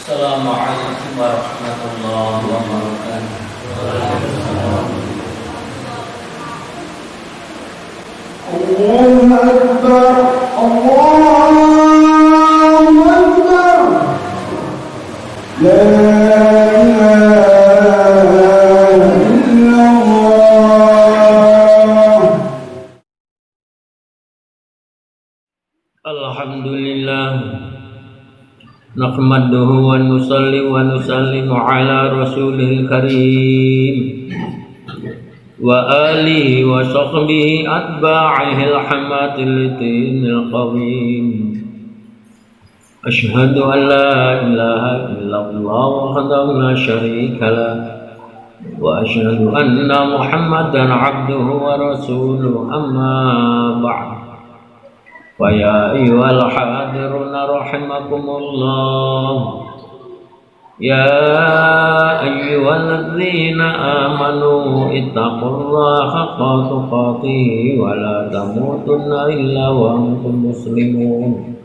Assalamualaikum warahmatullahi wabarakatuh. Allahu Akbar, Allahu Akbar. La ilaha illallah. Alhamdulillah. Nahmaduhu wa nusalli wa nusallimu ala rasulil karim wa alihi wa sahbihi atba'ihil hamatil dinil qawim. Ashhadu an la ilaha illallah wahdahu la syarika lah wa ashhadu anna Muhammadan abduhu wa rasuluhu, amma ba'd. Faya ayyuhal hadiruna rahimakumullah, ya ayyuhalladzina amanu ittaqullaha haqqa tuqatih wa la tamutunna illa wa antum muslimun.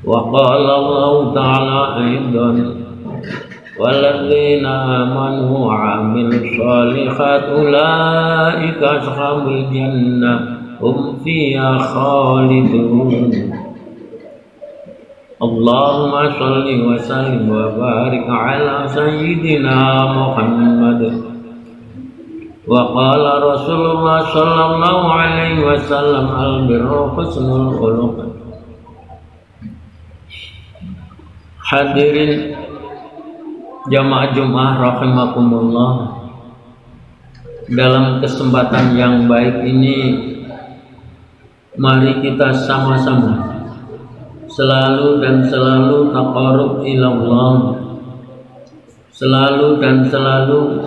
Wa qala Allah ta'ala aidan, walladzina amanu wa amilus shalihat ulaika ashabul jannah hum fiha khalidun. Allahumma shalli wa sallim wa barik ala sayyidina Muhammad. Wa qala Rasulullah sallallahu alaihi wasallam, al-birru husnul khuluq. Hadirin jamaah Jumat rahimakumullah, dalam kesempatan yang baik ini mari kita sama-sama selalu dan selalu taqarrub ilallah, selalu dan selalu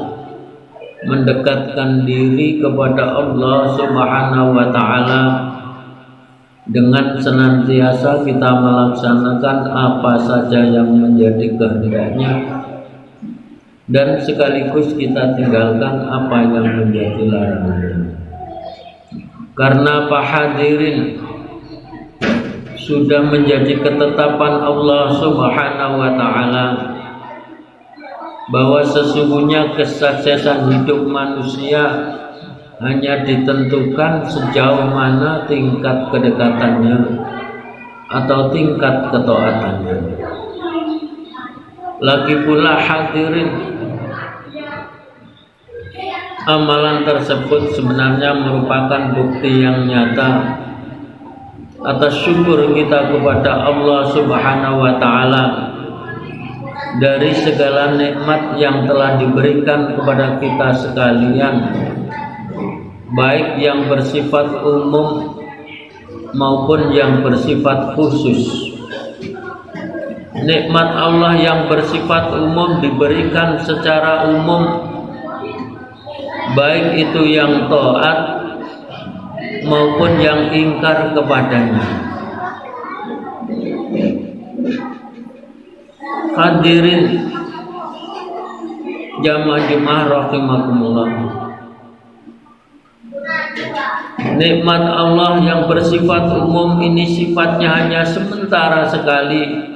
mendekatkan diri kepada Allah Subhanahu wa ta'ala dengan senantiasa kita melaksanakan apa saja yang menjadi kehendaknya dan sekaligus kita tinggalkan apa yang menjadi larangannya. Karena Pak hadirin, sudah menjadi ketetapan Allah Subhanahu wa ta'ala bahwa sesungguhnya kesuksesan hidup manusia hanya ditentukan sejauh mana tingkat kedekatannya atau tingkat ketaatannya. Lagi pula hadirin, amalan tersebut sebenarnya merupakan bukti yang nyata atas syukur kita kepada Allah Subhanahu wa ta'ala dari segala nikmat yang telah diberikan kepada kita sekalian, baik yang bersifat umum maupun yang bersifat khusus. Nikmat Allah yang bersifat umum diberikan secara umum, baik itu yang taat maupun yang ingkar kepadanya. Hadirin jamaah Jumat rahimakumullah, nikmat Allah yang bersifat umum ini sifatnya hanya sementara sekali,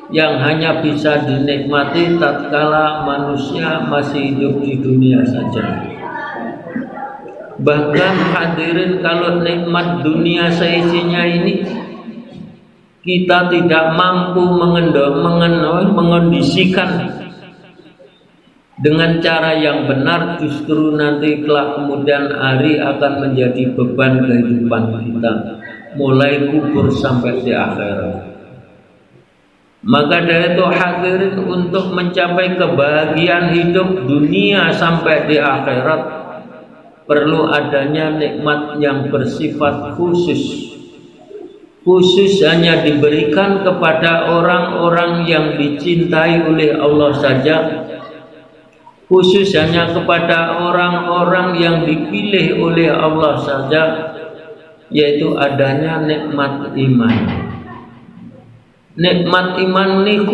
yang hanya bisa dinikmati tatkala manusia masih hidup di dunia saja. Bahkan hadirin, kalau nikmat dunia seisinya ini kita tidak mampu mengondisikan dengan cara yang benar, justru nanti kelak kemudian hari akan menjadi beban kehidupan kita mulai kubur sampai di akhirat. Maka dari itu hadirin, untuk mencapai kebahagiaan hidup dunia sampai di akhirat perlu adanya nikmat yang bersifat khusus. Khusus hanya diberikan kepada orang-orang yang dicintai oleh Allah saja. Khusus hanya kepada orang-orang yang dipilih oleh Allah saja, yaitu adanya nikmat iman. Nikmat iman ini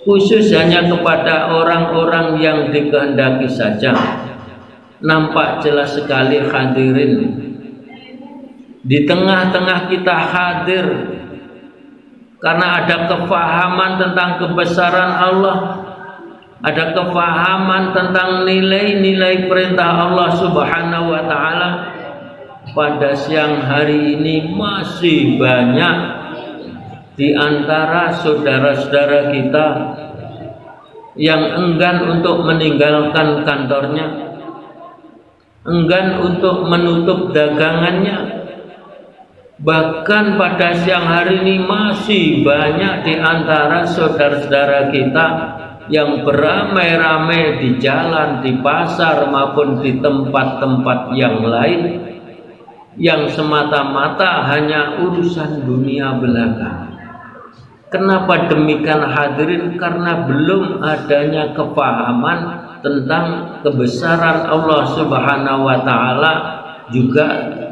khusus hanya kepada orang-orang yang dikehendaki saja. Nampak jelas sekali hadirin, di tengah-tengah kita hadir karena ada kefahaman tentang kebesaran Allah, ada kefahaman tentang nilai-nilai perintah Allah Subhanahu wa taala. Pada siang hari ini masih banyak di antara saudara-saudara kita yang enggan untuk meninggalkan kantornya, enggan untuk menutup dagangannya. Bahkan pada siang hari ini masih banyak di antara saudara-saudara kita yang beramai-ramai di jalan, di pasar maupun di tempat-tempat yang lain, yang semata-mata hanya urusan dunia belaka. Kenapa demikian hadirin? Karena belum adanya kepahaman tentang kebesaran Allah Subhanahu wa taala, juga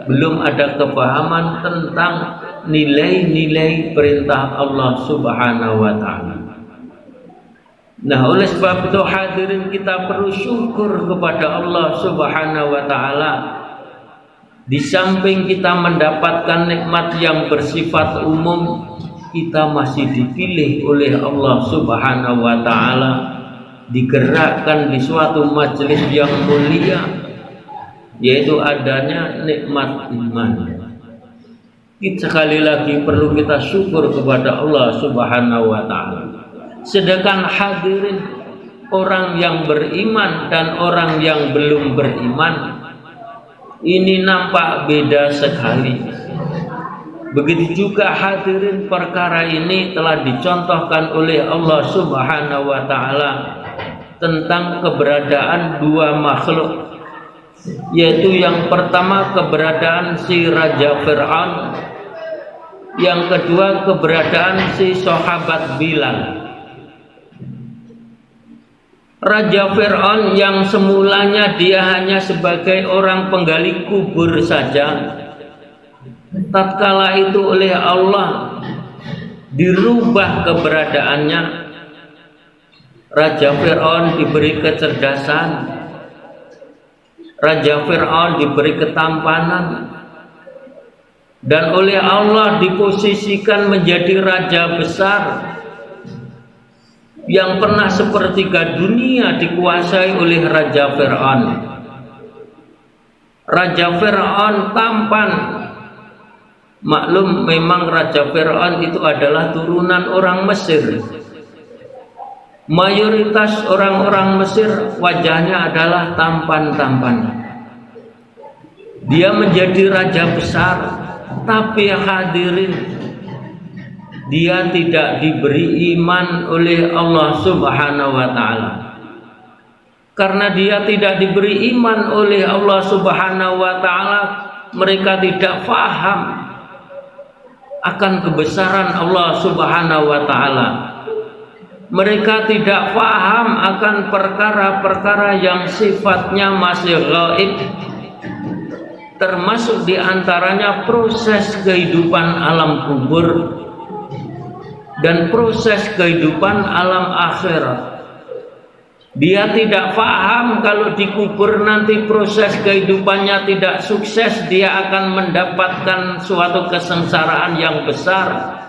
belum ada kepahaman tentang nilai-nilai perintah Allah Subhanahu wa taala. Nah, oleh sebab itu hadirin, kita perlu syukur kepada Allah Subhanahu wa taala. Di samping kita mendapatkan nikmat yang bersifat umum, kita masih dipilih oleh Allah Subhanahu wa taala, digerakkan di suatu majelis yang mulia, yaitu adanya nikmat iman. Kita sekali lagi perlu kita syukur kepada Allah Subhanahu wa taala. Sedangkan hadirin, orang yang beriman dan orang yang belum beriman ini nampak beda sekali. Begitu juga hadirin, perkara ini telah dicontohkan oleh Allah Subhanahu wa taala tentang keberadaan dua makhluk, yaitu yang pertama keberadaan si Raja Fir'aun, yang kedua keberadaan si sahabat Bilal. Raja Fir'aun yang semulanya dia hanya sebagai orang penggali kubur saja, tatkala itu oleh Allah dirubah keberadaannya. Raja Fir'aun diberi kecerdasan, Raja Fir'aun diberi ketampanan, dan oleh Allah diposisikan menjadi raja besar yang pernah sepertiga dunia dikuasai oleh Raja Fir'aun. Raja Fir'aun tampan. Maklum, memang Raja Fir'aun itu adalah turunan orang Mesir. Mayoritas orang-orang Mesir wajahnya adalah tampan-tampan. Dia menjadi raja besar, tapi hadirin, dia tidak diberi iman oleh Allah Subhanahu wa taala. Karena dia tidak diberi iman oleh Allah Subhanahu wa taala, mereka tidak faham akan kebesaran Allah Subhanahu wa taala. Mereka tidak faham akan perkara-perkara yang sifatnya masih gaib, termasuk diantaranya proses kehidupan alam kubur dan proses kehidupan alam akhirat. Dia tidak faham kalau dikubur nanti proses kehidupannya tidak sukses, dia akan mendapatkan suatu kesengsaraan yang besar,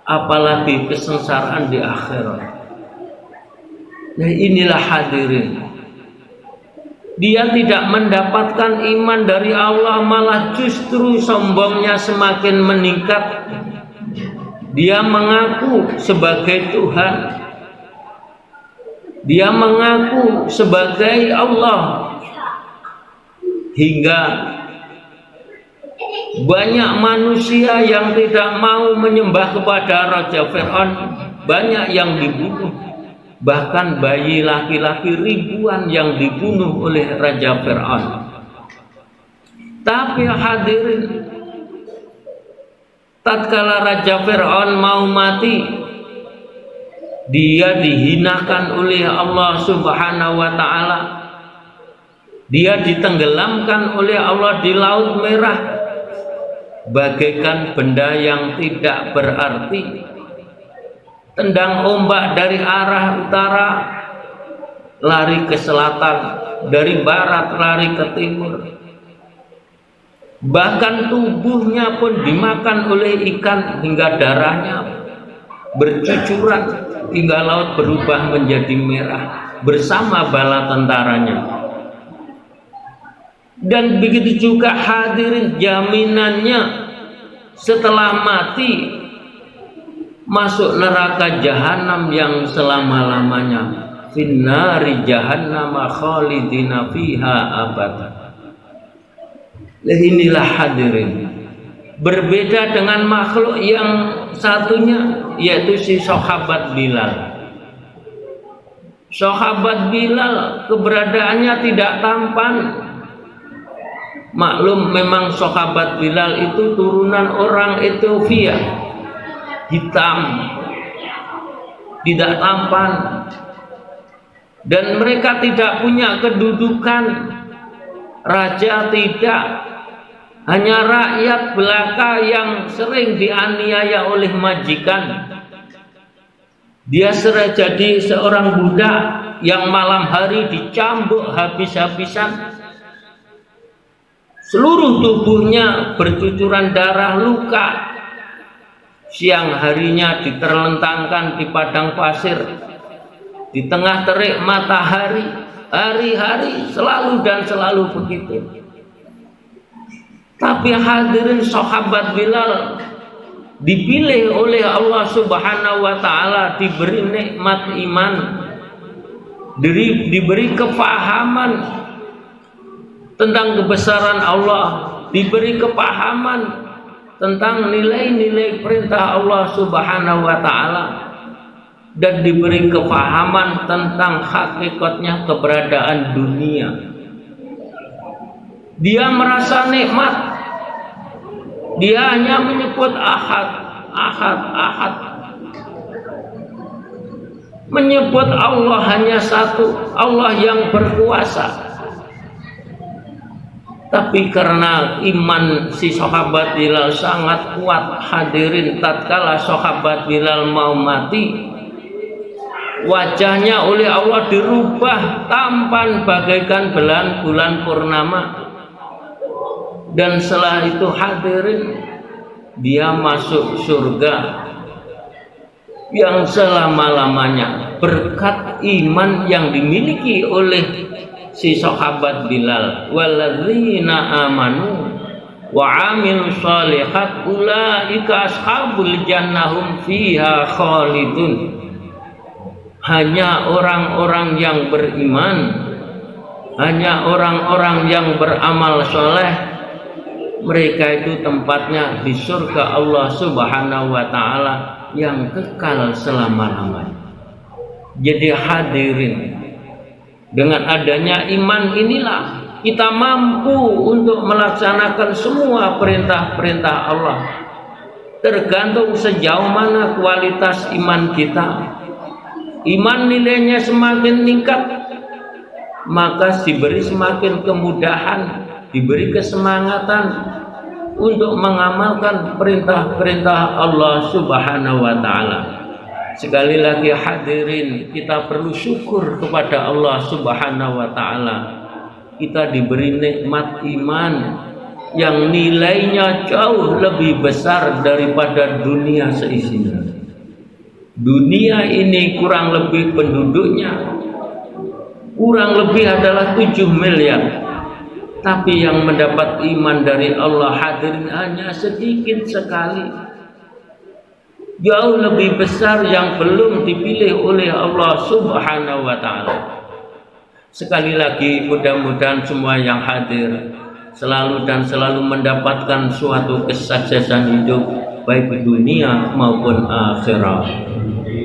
apalagi kesengsaraan di akhirat. Nah, inilah hadirin, dia tidak mendapatkan iman dari Allah, malah justru sombongnya semakin meningkat. Dia mengaku sebagai Tuhan, dia mengaku sebagai Allah, hingga banyak manusia yang tidak mau menyembah kepada Raja Fir'aun, banyak yang dibunuh. Bahkan bayi laki-laki ribuan yang dibunuh oleh Raja Fir'aun. Tapi hadirin, tatkala Raja Fir'aun mau mati, dia dihinakan oleh Allah Subhanahu wa taala. Dia ditenggelamkan oleh Allah di Laut Merah bagaikan benda yang tidak berarti. Tendang ombak dari arah utara, lari ke selatan, dari barat lari ke timur. Bahkan tubuhnya pun dimakan oleh ikan hingga darahnya bercucuran hingga laut berubah menjadi merah bersama bala tentaranya. Dan begitu juga hadirin jaminannya setelah mati masuk neraka jahanam yang selama-lamanya, finnari jahannam khalidina fiha abada. Inilah hadirin, berbeda dengan makhluk yang satunya, yaitu si sahabat Bilal. Sahabat Bilal keberadaannya tidak tampan. Maklum memang sahabat Bilal itu turunan orang Ethiopia, hitam, tidak tampan, dan mereka tidak punya kedudukan raja, tidak, hanya rakyat belaka yang sering dianiaya oleh majikan. Dia jadi seorang budak yang malam hari dicambuk habis-habisan, seluruh tubuhnya bercucuran darah, luka. Siang harinya diterlentangkan di padang pasir di tengah terik matahari, hari-hari selalu dan selalu begitu. Tapi hadirin, sahabat Bilal dipilih oleh Allah Subhanahu wa taala, diberi nikmat iman, diberi kefahaman tentang kebesaran Allah, diberi kepahaman tentang nilai-nilai perintah Allah Subhanahu wa taala, dan diberi kepahaman tentang hakikatnya keberadaan dunia. Dia merasa nikmat. Dia hanya menyebut ahad, ahad, ahad. Menyebut Allah hanya satu, Allah yang berkuasa. Tapi karena iman si sahabat Bilal sangat kuat, hadirin, tatkala sahabat Bilal mau mati, wajahnya oleh Allah dirubah tampan bagaikan bulan purnama. Dan setelah itu hadirin, dia masuk surga yang selama-lamanya berkat iman yang dimiliki oleh si sahabat Bilal. Walladzina amanu wa amilus shalihat ulaika ashabul jannahum fiha khalidun. Hanya orang-orang yang beriman, hanya orang-orang yang beramal soleh, mereka itu tempatnya di surga Allah Subhanahu wa taala yang kekal selama-lamanya. Jadi hadirin, dengan adanya iman inilah kita mampu untuk melaksanakan semua perintah-perintah Allah. Tergantung sejauh mana kualitas iman kita. Iman nilainya semakin meningkat, maka diberi semakin kemudahan, diberi kesemangatan untuk mengamalkan perintah-perintah Allah Subhanahu wa taala. Sekali lagi hadirin, kita perlu syukur kepada Allah Subhanahu wa taala. Kita diberi nikmat iman yang nilainya jauh lebih besar daripada dunia seisinya. Dunia ini kurang lebih penduduknya kurang lebih adalah 7 miliar. Tapi yang mendapat iman dari Allah hadirin hanya sedikit sekali. Jauh lebih besar yang belum dipilih oleh Allah Subhanahu wa taala. Sekali lagi, mudah-mudahan semua yang hadir selalu dan selalu mendapatkan suatu kesuksesan hidup, baik di dunia maupun akhirat.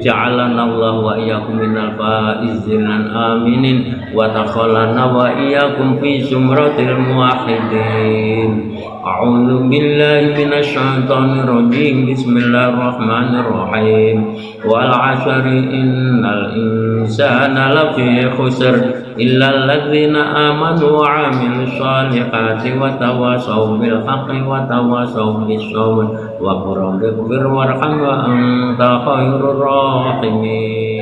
Ja'alana Allah wa iyyakum minal faizin aminin wa takhalana wa iyyakum fi zumratil muwahhidin. A'udzu billahi minasy syaithanir rajim. Bismillahirrahmanirrahim. Wal 'asri innal insana lafi khusr illa alladzina amanu wa 'amilus shalihati wa tawassaw bil haqqi wa tawassaw bis sabr wa qul rabbir warham wa anta khairur rahimin.